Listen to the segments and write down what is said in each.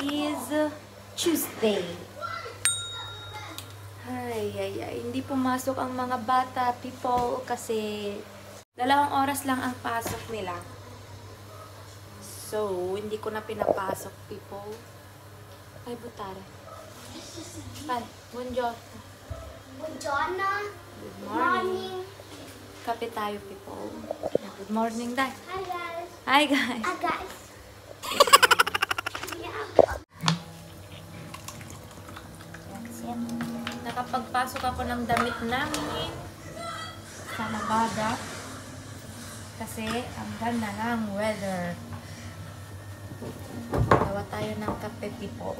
is Tuesday. Ay, hindi pumasok ang mga bata, people, kasi 2 oras lang ang pasok nila. So, hindi ko na pinapasok, people. Ay, butare. Ay, buongiorno. Buongiorno. Good morning. Kape tayo, people. Good morning, Dad. Hi, guys. Hi, guys. Hi, guys. Nakapagpasok ako ng damit namin sa Labada kasi ang ganda ng weather. Gawa tayo ng kape, people.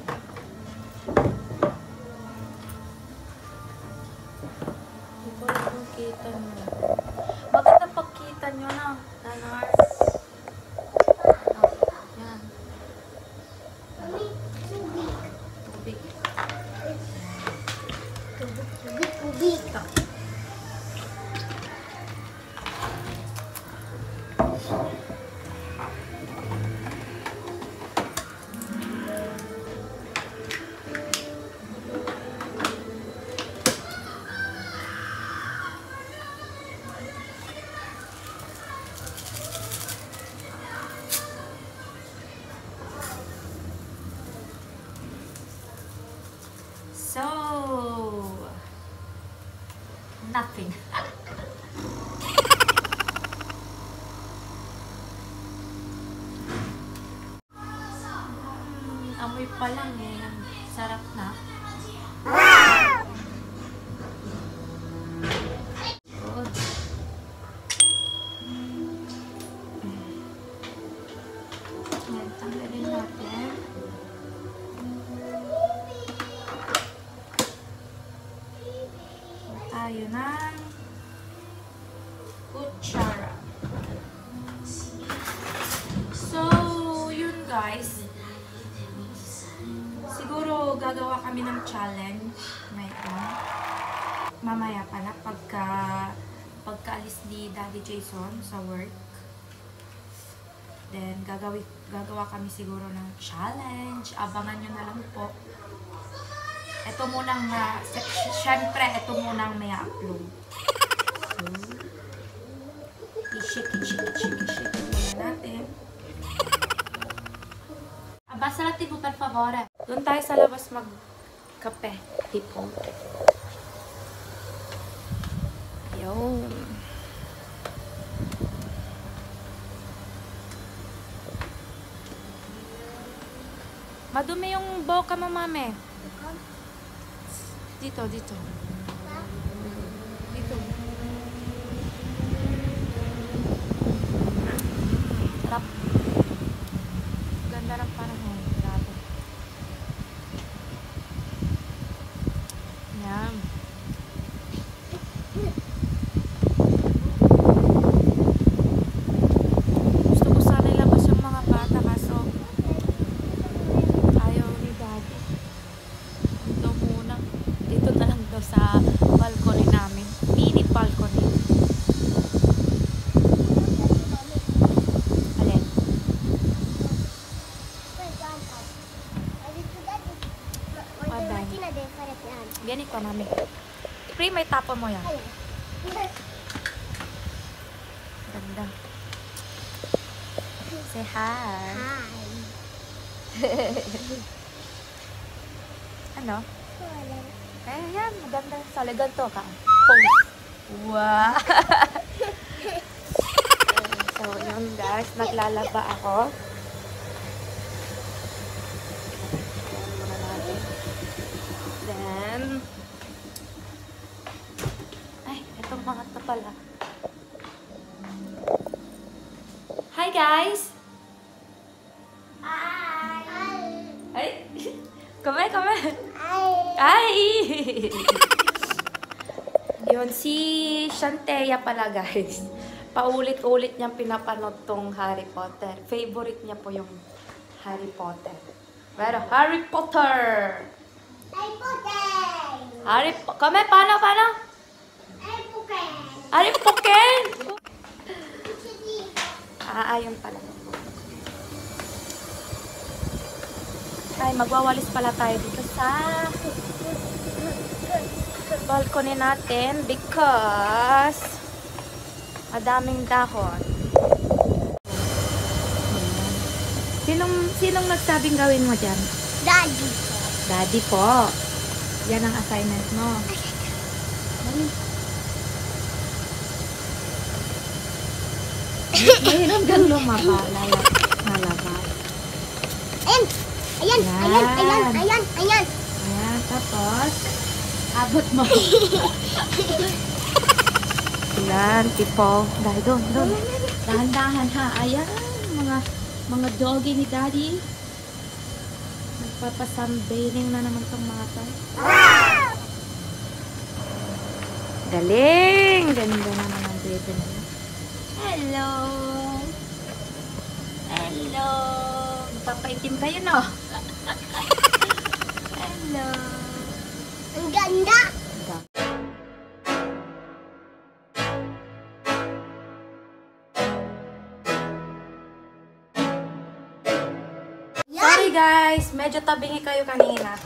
Hindi ko lang kung kita nyo. Maganda pagkita nyo na. Nanar. Yan. Tubig. Tubig. So, nothing. Amoy pa lang eh. Sarap na. Good. Yan, tanggalin natin. Tayo ng kutsara. So, yun guys. Siguro gagawa kami ng challenge na ito. Mamaya pala pagkaalis ni Daddy Jason sa work. Then gagawa kami siguro ng challenge. Abangan nyo na lang po. Ito munang, syempre, ito munang may upload. So, i-shake muna natin. Basta natin po, per favore. Doon tayo sa labas mag-kape, people. Ayun. Madumi yung boka mo, mami. Dito. Dito. Sarap. Ganda ng panahon. Grabe. Yan. Gusto ko sana ilabas yung mga bata kaso ayaw ni Daddy. Ito muna. Dito na lang daw sa balcony namin. Mini balcony. Alin? Vieni qua, mami. Prima itapon mo yan. Ganda. Say hi. Ano? Eh, yan. Maganda. Saligan to ka. Pose. Wow. So, yun guys. Naglalaba ako. Then, ay, itong mga to pala. Hi guys! Hi. Ay! Come! Ay! Yun, si Shantea pala guys. Paulit-ulit niyang pinapanood tong Harry Potter. Favorite niya po yung Harry Potter. Pero Harry Potter! Come, paano? Harry Potter! Ayun pala. Ay, magwawalis pala tayo dito sa balcony natin because madaming dahon. Sinong nagsabing gawin mo dyan? Daddy. Daddy po. Yan ang assignment mo. Mahirap kang lumaba. Lalabas. Ayan. Ayan. Yan. Ayan. Ayan. Ayan. Ayan. Ayan, tapos abot mo. Yan, tipo. Dahil doon. Dahan-dahan ha. Ayan, mga doggy ni Daddy. Nagpapasunbathing na naman itong mga to. Galing! Ganda naman ang baby nila. Hello! Hello! Magpapaitim kayo, no? Hello! Ang ganda. Sorry guys, medyo tabingi kayo kanina.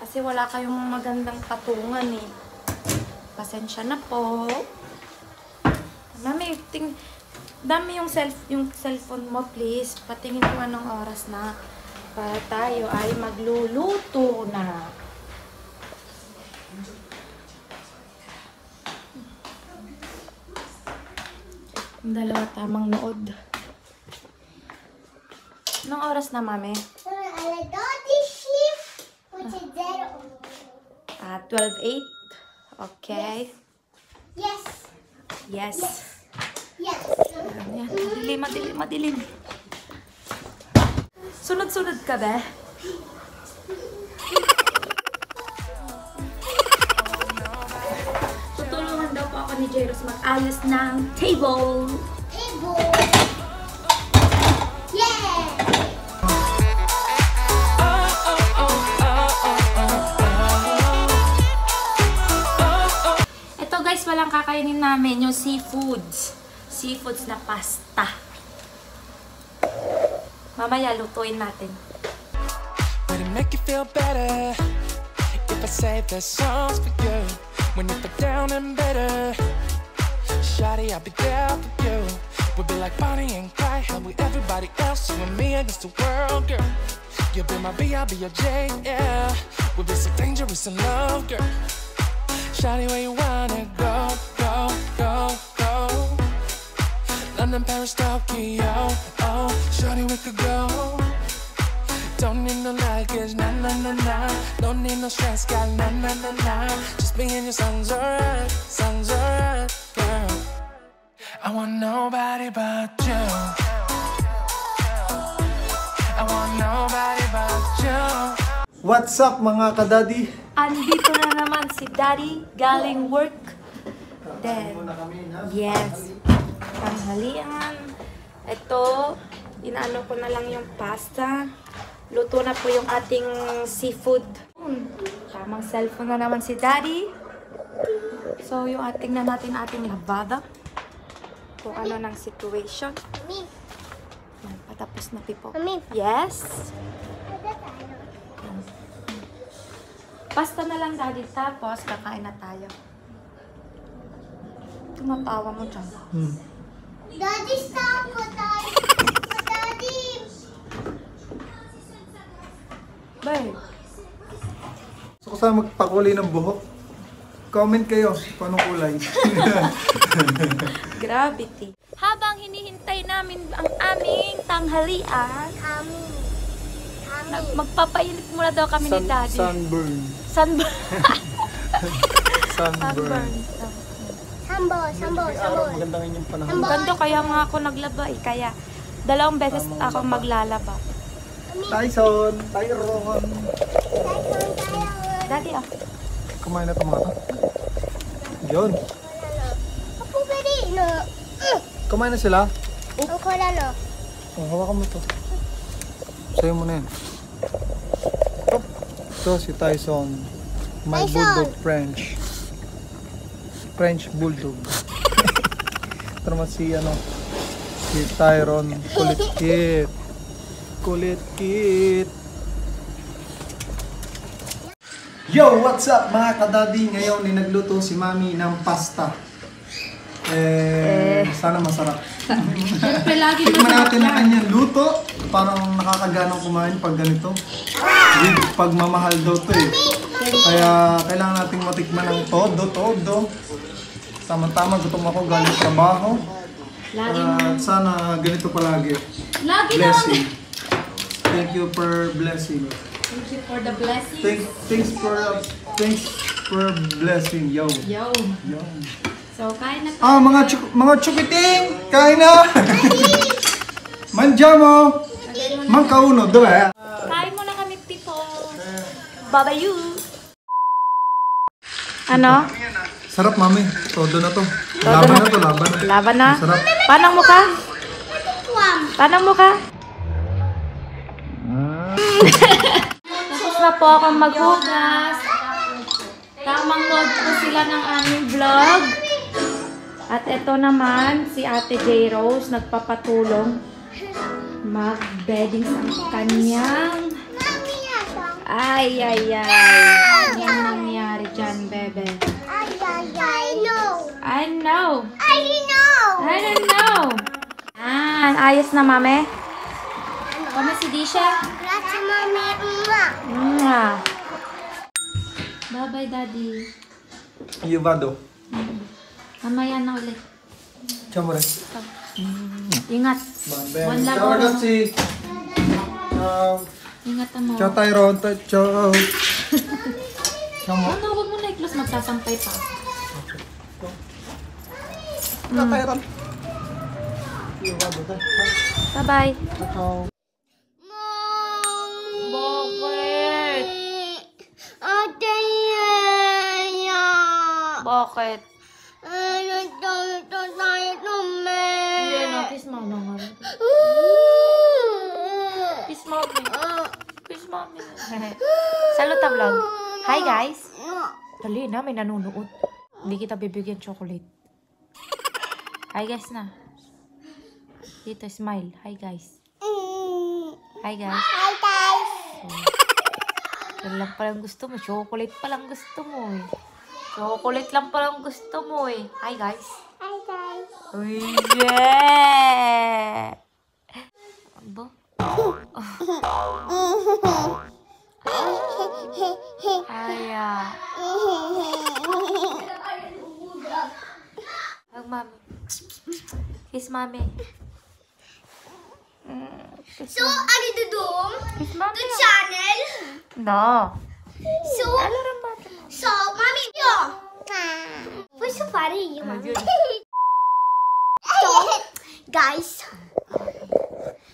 Kasi wala kayong magandang patungan eh. Pasensya na po. Mami, dami yung cellphone mo please. Patingin mo anong oras na para tayo ay magluluto na. Ang dalawa tamang nood. Anong oras na, mami? Daddy shift. Which is 0. 12:08. Okay. Yes. Yes. Yes. Ayan. Madilim. Sunod-sunod ka ba? Tutulungan daw po ako ni Jairus mag-ayos ng table. Table. Yeah. Ito guys, walang kakainin namin yung seafoods. Seafoods na pasta. Mamaya lutuin natin. Would it make you feel better if I say the songs for you when you feel down and better? Shawty, I'll be there for you. We'll be like Bonnie and Clyde, held with everybody else, you and me against the world, girl. You'll be my B, I'll be your J, yeah. We'll be so dangerous in love, girl. Shawty, where you wanna go, go, go, go? London, Paris, Tokyo, oh, shawty, we could go. Don't need no luggage, nah, nah, nah, nah. Don't need no stress, got nah, nah, nah, nah. Just me and your sounds alright, girl. I want nobody but you. I want nobody but you. What's up mga kadadi? Andito na naman si Daddy galing work. Then, yes. Tanghalian. Ito, inaano ko na lang yung pasta. Luto na po yung ating seafood. Tamang cellphone na naman si Daddy. So, yung ating ating labada. Kung ano ng situation. Mami. Yan, patapos na pipo. Mami. Yes. Pasta na lang, Daddy. Tapos, kakain na tayo. Tumatawa mo dyan. Daddy, stop ko tayo. Daddy. Babe. Gusto ko sana magpakulay ng buhok. Comment kayo kung anong kulay. Gravity. Habang hinihintay namin ang aming tanghalian, Kami. magpapainit muna daw kami ni Daddy. Sunburn. Sunburn. Sunburn. Sambo. Maganda nga yung panahon. Ang ganda kaya nga ako naglaba eh. Kaya 2 beses ako maglalaba. Tyson. Tyron. Daddy, oh. Kumain na ito mga to. Yun. Ako pwede, no? Kumain na sila. Ang kola, no? Oh, hawakan mo to. Sa'yo mo na yan. Oh, ito si Tyson. My Tyson. Bulldog French. French Bulldog. Ito naman si Tyron. Kulit kit. Kulit kit. Yo, what's up mga kadadi? Ngayon ni nagluto si Mami ng pasta. Sana masarap. Siyempre, lagi Tikman natin ang kanyang luto. Parang nakakaganong kumain pag ganito. With pagmamahal daw to eh. Kaya kailangan nating matikman ng todo. Tama-tama, gutom ako galing trabaho. At sana ganito palagi. Lagi Blessing. Thank you for blessing. Thank you for the blessing. Thanks for blessing. Yo. Yo. So, kain na tayo. Mga chukiting! Kain na! Manjamo! Mangkauno, diba? Kain mo na kami, people. Babayu. Ano? Sarap, Mami. Todo na to. Laban na. Laban na? Sarap. Panang mo ka? Panang mo ka? Tapos na po akong maghugas. Tamang load po sila ng aming vlog. At ito naman, si Ate J. Rose nagpapatulong mag-bedding sa kanyang... Ay. Ano nangyari dyan, bebe? I know. Ayos na, mame. Kami si Disha. Bye-bye, Daddy. Yuvado. Mamaya na ulit. Ciao, amore. Ingat. One love. Ciao, ragazzi. Ciao. Ingat mo. Ciao, Tyrone. Ciao. Ciao, mo. Ano, huwag mo na i-close. Magsasampay pa. Ciao, Tyrone. Yuvado. Bye-bye. Ciao. Bakit? Bakit? Hindi na, kiss mama nga. Kiss mommy. Kiss mommy. Saluta vlog. Hi guys. Dali na, may nanonood. Hindi kita bibigyan chocolate. Hi guys na. Dito, smile. Hi guys. Hi guys. Yan lang palang gusto mo. Chocolate palang gusto mo eh. Chocolate lang palang gusto mo eh. Hi guys. Uy, yeah! Abo? Aya. Hug mami. Kiss mami. So, ano dudong? Kiss mami. The channel? No. So, mommy, yo. What's so funny, you mommy?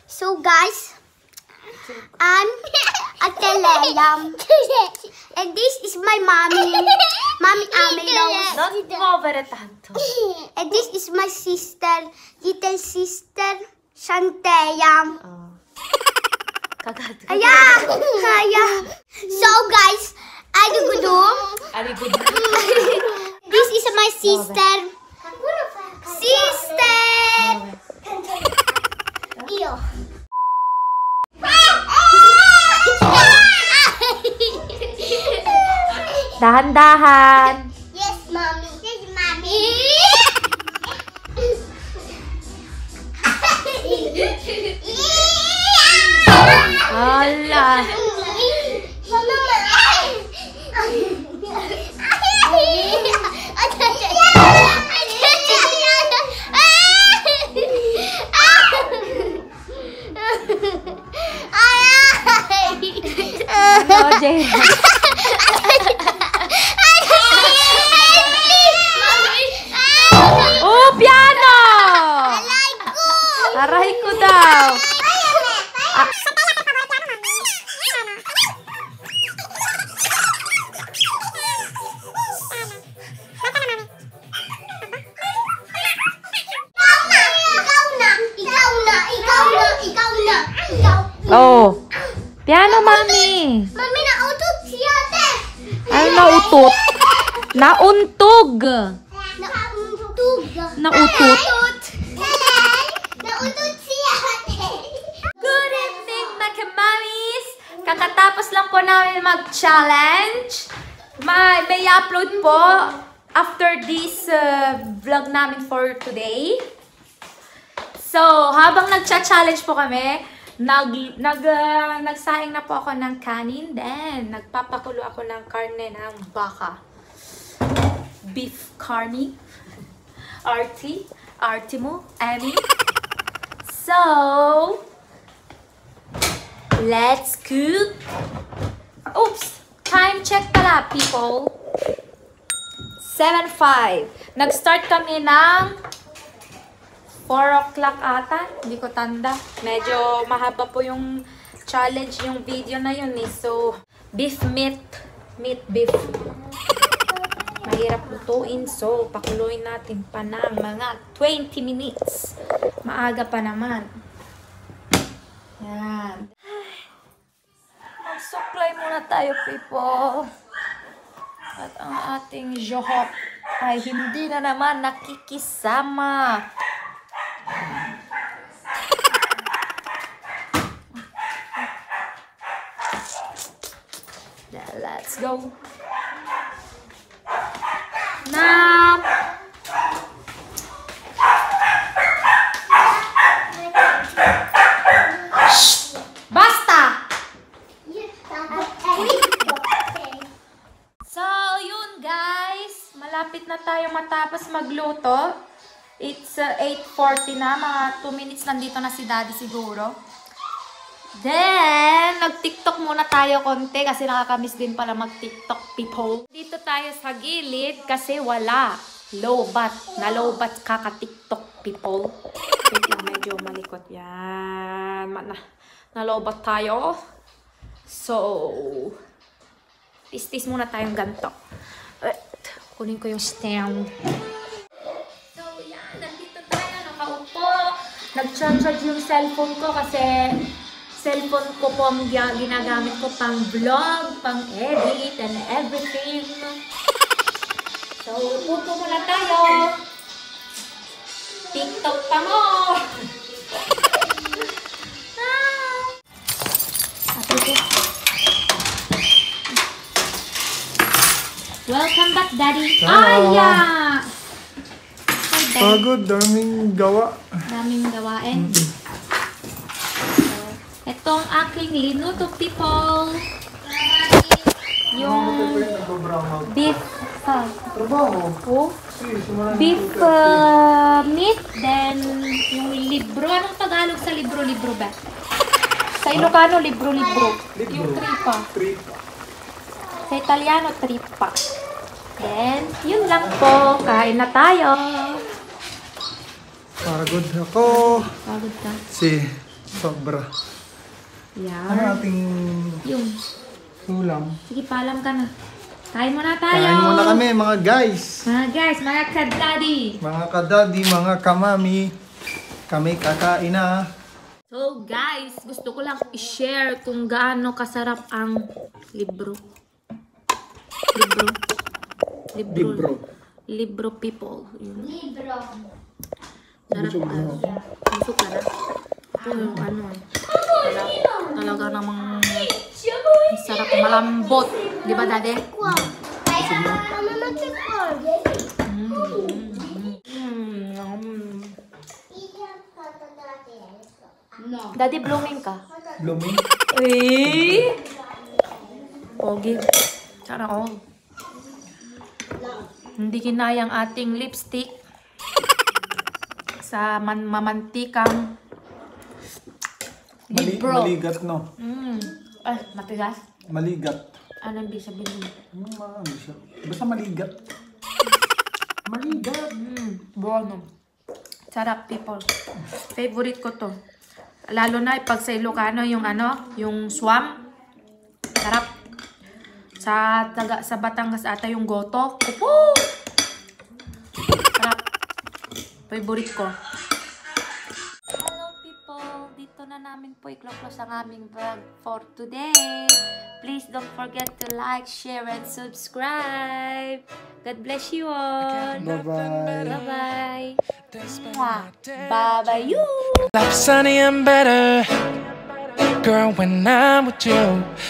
So, guys, I'm at the Lelam. And this is my mommy. Mommy Amelos. Don't over tanto. And this is my sister, little sister, Shantea. Kagad. Ayan. So, guys, Adugudum. This is my sister. Iyo. Dahan-dahan. Yes, mommy. Yes, mommy. Hala. Ano, Jay? Oh, piano! Aray ko daw. Oh. Piano, mami. Mami, nautot si ate. Ano nautot? Nauntog. Nautot. Nautot. Nautot si ate. Good evening, my Kakatapos lang po namin mag-challenge. May upload po after this vlog namin for today. So, habang nagcha-challenge po kami, nagsaing na po ako ng kanin. Then, nagpapakulo ako ng karne ng baka. Beef carne. Arty mo, Emmy. So, let's cook. Oops! Time check pala, people. 7:05. Nag-start kami ng 4 o'clock ata. Hindi ko tanda. Medyo mahaba po yung challenge, yung video na yun eh. So, beef meat. Meat beef. Mahirap lutuin. So, pakuluin natin pa ng mga 20 minutes. Maaga pa naman. Yan. Magsuklay muna tayo, people. At ang ating johok ay hindi na naman nakikisama. Let's go. Now, basta! So, yun guys. Malapit na tayo matapos magluto. It's 8:40 na. Mga 2 minutes nandito na si Daddy siguro. Then, nag-TikTok muna tayo konti kasi nakakamiss din pala mag-TikTok, people. Dito tayo sa gilid kasi wala. Low-bat. Na-low-bat kaka-TikTok, people. Wait lang, medyo malikot. Yan. Na-low-bat tayo. So, tis-tis muna tayong ganito. Kunin ko yung stand. So, yan. Nandito tayo. Nakaupo. Nag-charge yung cellphone ko kasi cellphone ko po ang ginagamit ko pang vlog, pang edit, and everything. So, upo muna tayo. TikTok pa mo. Welcome back, Daddy. Aya! Pagod, daming gawa. Daming gawain. Itong aking linuto, people. Yung beef beef meat, then yung libro. Anong Tagalog sa libro-libro ba? Sa Ilocano, libro-libro. Yung tripa. Sa Italiano, tripa. Then, yun lang po. Kain na tayo. Pagod ako. Pagod ka. Sobra. Yan. Ano ating Yung. ulam? Sige, paalam ka na. Kain muna tayo. Kain muna kami, mga guys. Mga guys, mga kadaddy. Mga kadadi, mga kamami. Kami kakain na. So guys, gusto ko lang i-share kung gaano kasarap ang libro. Libro people. Yun. Sarap ka. Busog ka na. Ito yung ano eh. Talaga namang sarap, malambot. Di ba, Daddy? Daddy, blooming ka? Blooming? Eh? Pogi. Sana all. Hindi kinayang ating lipstick sa mamantikang libro. Maligat, no? Ay, matigas. Maligat. Ano ibig sabihin? Ano siya? Basta maligat. Maligat. Bueno. Sarap, people. Favorite ko to. Lalo na pag sa Ilocano, yung ano, yung swam. Sarap. Sa Batangas ata yung goto. Upo! Sarap. Favorite ko. Hello, people. Dito na namin po i-close ang aming vlog for today. Please don't forget to like, share, and subscribe. God bless you all. Bye-bye. Bye-bye. Bye-bye you. Life sunny and better, girl, when I'm with you.